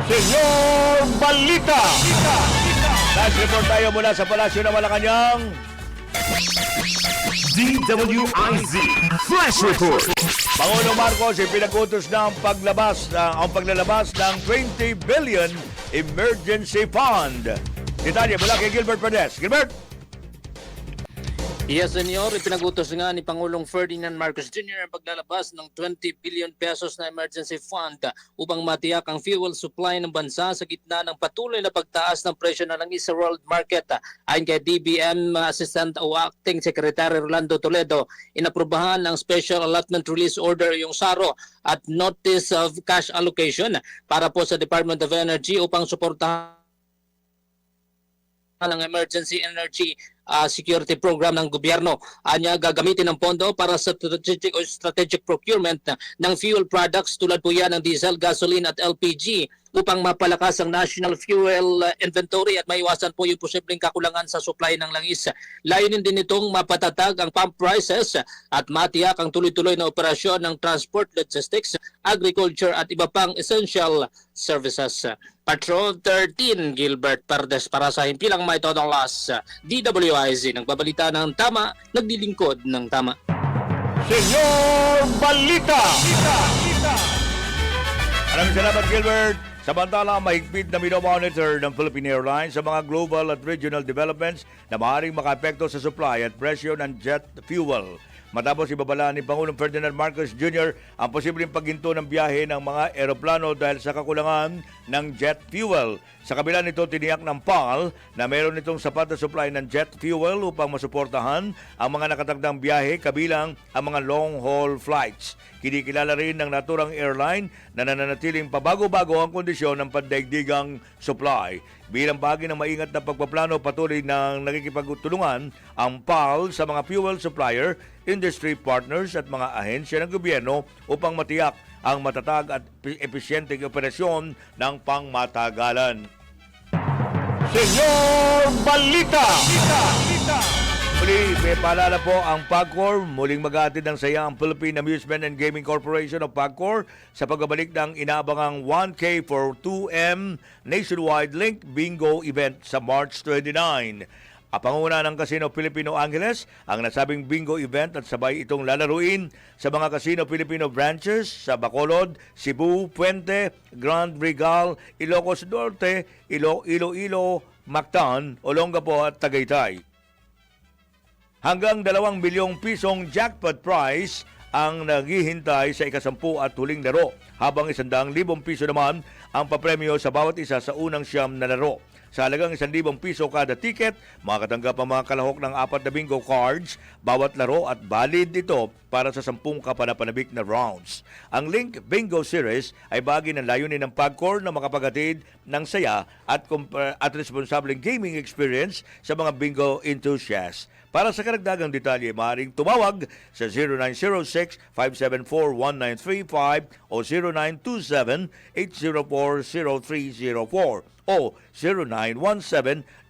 Senyor Balita! Last report tayo mula sa Palasyo ng Malacanang. DWIZ Flash Report. Pangulong Marcos ay pinag-utos ng paglalabas ng 20 billion emergency fund. Detalye mula kay Gilbert Perez. Gilbert! Yes, Senyor. Ipinag-utos nga ni Pangulong Ferdinand Marcos Jr. ang paglalabas ng 20 billion pesos na emergency fund upang matiyak ang fuel supply ng bansa sa gitna ng patuloy na pagtaas ng presyo na langis sa world market. Ayon kay DBM Assistant o Acting Secretary Rolando Toledo, inaprubahan ng Special Allotment Release Order yung SARO at Notice of Cash Allocation para po sa Department of Energy upang suportahan ng Emergency Energy Security Program ng gobyerno. Anya gagamitin ng pondo para sa strategic procurement ng fuel products tulad po yan ng diesel, gasoline at LPG upang mapalakas ang national fuel inventory at maiwasan po yung posibleng kakulangan sa supply ng langis. Layunin din itong mapatatag ang pump prices at matiyak ang tuloy-tuloy na operasyon ng transport, logistics, agriculture at iba pang essential services. Patrol 13, Gilbert Perdes para sa Himpilang May Todong Las, DWIZ, nagbabalita ng tama, naglilingkod ng tama. Senyor Balita! Maraming salamat, Gilbert. Samantala, mahigpit na minomonitor ng Philippine Airlines sa mga global at regional developments na maaaring makaapekto sa supply at presyo ng jet fuel. Matapos ibabala ni Pangulong Ferdinand Marcos Jr. ang posibleng paghinto ng biyahe ng mga eroplano dahil sa kakulangan ng jet fuel. Sa kabila nito, tiniyak ng PAL na meron itong sapat na supply ng jet fuel upang masuportahan ang mga nakatagdang biyahe kabilang ang mga long-haul flights. Kinikilala rin ng naturang airline na nananatiling pabago-bago ang kondisyon ng pandaigdigang supply. Bilang bahagi ng maingat na pagpaplano, patuloy ng nakikipagtulungan ang PAL sa mga fuel supplier, industry partners at mga ahensya ng gobyerno upang matiyak ang matatag at epesyenteng operasyon ng pangmatagalan. Senyor Balita! Muli, may paalala po ang PAGCOR. Muling mag-aatid ng saya ang Philippine Amusement and Gaming Corporation o PAGCOR sa pagbabalik ng inaabangang 1K for 2M nationwide Link Bingo event sa March 29. Panguna ng Casino Filipino Angeles ang nasabing bingo event at sabay itong lalaruin sa mga Casino Filipino branches sa Bacolod, Cebu, Puente, Grand Regal, Ilocos Norte, Iloilo, Mactan, Olongapo at Tagaytay. Hanggang 2 milyong pisong jackpot prize ang naghihintay sa ika-10 at huling laro, habang 100,000 piso naman ang papremyo sa bawat isa sa unang 9 na laro. Sa halagang 1,000 piso kada ticket, makakatanggap ang mga kalahok ng 4 na bingo cards bawat laro at valid ito para sa 10 kapanapanabik na rounds. Ang Link Bingo Series ay bahagi ng layunin ng PAGCOR na makapaghatid ng saya at responsableng gaming experience sa mga bingo enthusiasts. Para sa karagdagang detalye, maaaring tumawag sa 0906-574-1935 o 0927-804-0304 o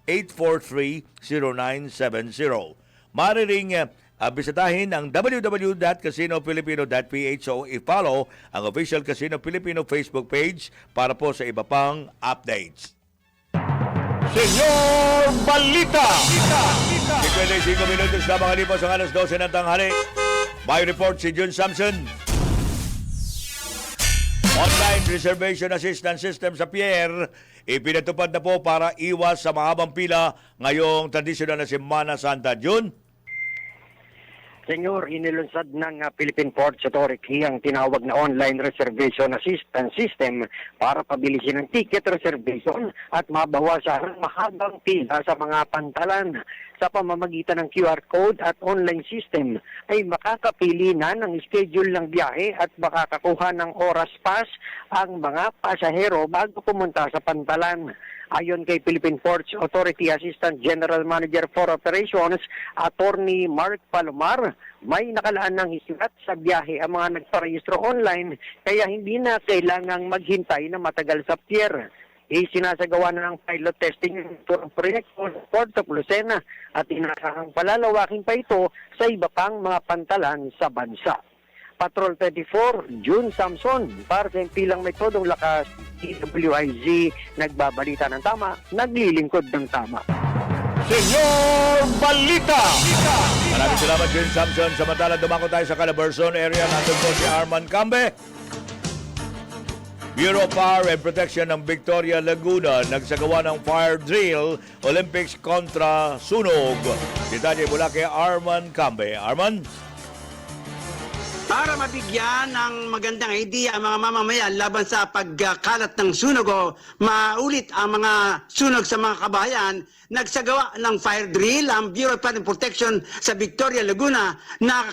0917-843-0970. Maaari ring bisitahin ang www.casinofilipino.ph o i-follow ang official Casino Filipino Facebook page para po sa iba pang updates. Senyor Balita! 55 minutos na makalipas ang alas 12 ng tanghali. May report si Jun Samson. Online Reservation Assistance System sa Pierre ipinatupad na po para iwas sa mahabang pila ngayong tradisyonal na Semana Santa. Jun? Senyor, inilunsad ng Philippine Ports Authority ang tinawag na Online Reservation Assistance System para pabilisin ang ticket reservation at mabawasan ang mahabang pila sa mga pantalan. Sa pamamagitan ng QR code at online system ay makakapili na ng schedule ng biyahe at makakakuha ng oras pass ang mga pasahero bago pumunta sa pantalan. Ayon kay Philippine Ports Authority Assistant General Manager for Operations, Attorney Mark Palomar, may nakalaan ng hislat sa biyahe ang mga nagparehistro online kaya hindi na kailangang maghintay na matagal sa pier. Isinasagawa na ng pilot testing ng proyekto sa Port of Lucena at inasahang palalawakin pa ito sa iba pang mga pantalan sa bansa. Patrol 24, June Samson, para sa impilang may todong lakas, DWIZ, nagbabalita ng tama, naglilingkod ng tama. Senyor Balita! Maraming salamat, Jun Samson. Samantala, dumako tayo sa Calabarzon area. Nandun po si Arman Cambe. Bureau of Fire and Protection ng Victoria, Laguna nagsagawa ng fire drill Olympics kontra sunog. Detalye mula kay Arman Cambe. Arman? Para mabigyan ng magandang idea ang mga mamamayan laban sa pagkalat ng sunog o maulit ang mga sunog sa mga kabahayan, nagsagawa ng fire drill ang Bureau of Fire and Protection sa Victoria, Laguna na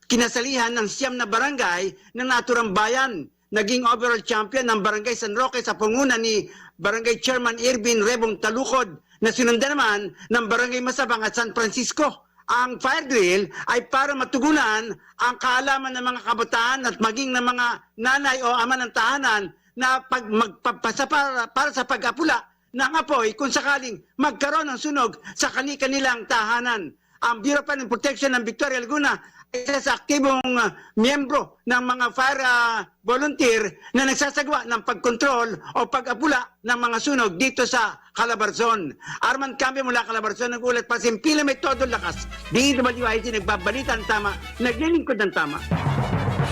kinasalihan ng 9 na barangay ng naturang bayan. Naging overall champion ng Barangay San Roque sa panguna ni Barangay Chairman Irvin Rebong Talukod na sinundan naman ng Barangay Masabang at San Francisco. Ang fire drill ay para matugunan ang kaalaman ng mga kabataan at maging ng mga nanay o ama ng tahanan na magpapasa para sa pag-apula ng apoy kung sakaling magkaroon ng sunog sa kanilang tahanan. Ang Bureau of Fire and Protection ng Victoria, Laguna ay isa sa aktibong miyembro ng mga fire volunteer na nagsasagawa ng pagkontrol o pag-apula ng mga sunog dito sa Calabarzon. Arman Cambe mula Calabarzon, nagulat pa simpila may todo lakas. DWIZ nagbabalita ng tama, naglilingkod ng tama.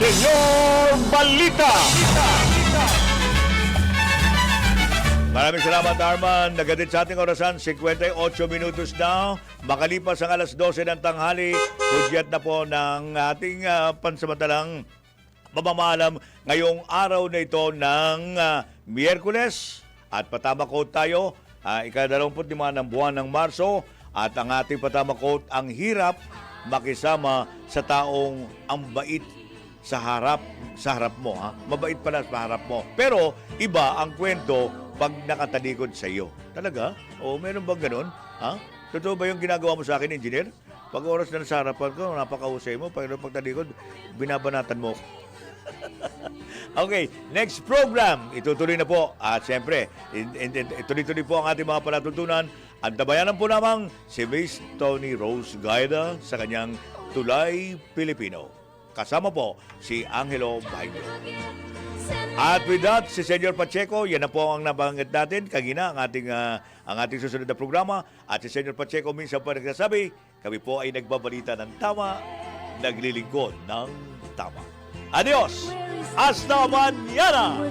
Senyor Balita! Maraming salamat, Arman. Nagadit sa ating orasan, 58 minutos na. Makalipas ang alas 12 ng tanghali, hudyat na po ng ating pansamantalang mamamalam ngayong araw na ito ng Miyerkules. At patama quote tayo, ika-25 ng buwan ng Marso. At ang ating patama quote, ang hirap makisama sa taong ang bait sa harap mo. Mabait pala sa harap mo. Pero iba ang kwento pag nakatalikod sa iyo. Talaga? O meron bang ganun? Totoo ba yung ginagawa mo sa akin, engineer? Pag oras na sa harapan ko, napakahusay mo. Pag talikod, binabanatan mo. Okay, next program. Itutuloy na po. At siyempre, ituloy-tuloy po ang ating mga palatutunan. Antabayanan po namang si Miss Tony Rose Gaida sa kanyang Tulay Pilipino. Kasama po si Angelo Baiglo. At with that, si Senyor Pacheco, yan na po ang nabanggit natin. Kagina ang ating susunod na programa. At si Senyor Pacheco minsan pa nagsasabi, kami po ay nagbabalita ng tama, naglilingkod ng tama. Adios! Hasta mañana!